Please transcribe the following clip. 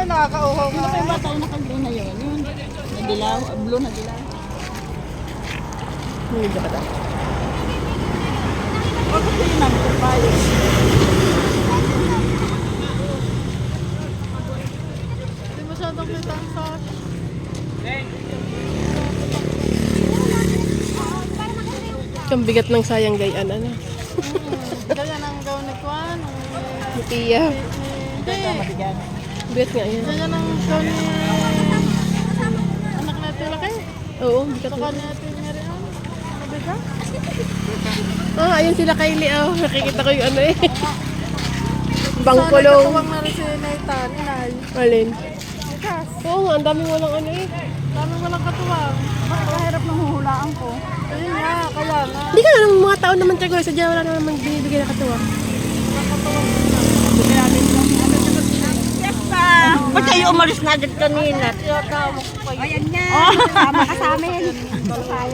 nakakauhaw nga. Ano pa yung bata yung naka-green na yun? Yun. Nadilaw, blue na dilaw. Hindi ba ka? O kasi yun ang papayo. Hindi masyadong kita ang sash. Ang bigat ng sayang gayan, ano? Ganyan ang gawin ni Kwan. Ni Tia. Hindi. Matigan. Bigat nga yan. Ganyan ang gawin ni anak natin laki. Oo, bigat Saka nga. natin Marian. Sabi ka? Ah, ayun sila Kylie. Oh, nakikita ko yung ano eh. Sana Bangkulong. katuwang na rin si Nathan, inay. Alin? Bukas. Oo nga, ang daming walang ano eh. Dami walang katuwang. Bakit kahirap ng huhulaan ko? Ayun nga, kaya nga. Hindi ka ng mga tao naman tiyago. Sadya wala naman binibigay na katuwa. Bigyan natin yung ano sa yes pa! Ba't kayo umalis na agad kanina? Kaya tawag ko kayo. Ayan nga! Sama ka sa amin!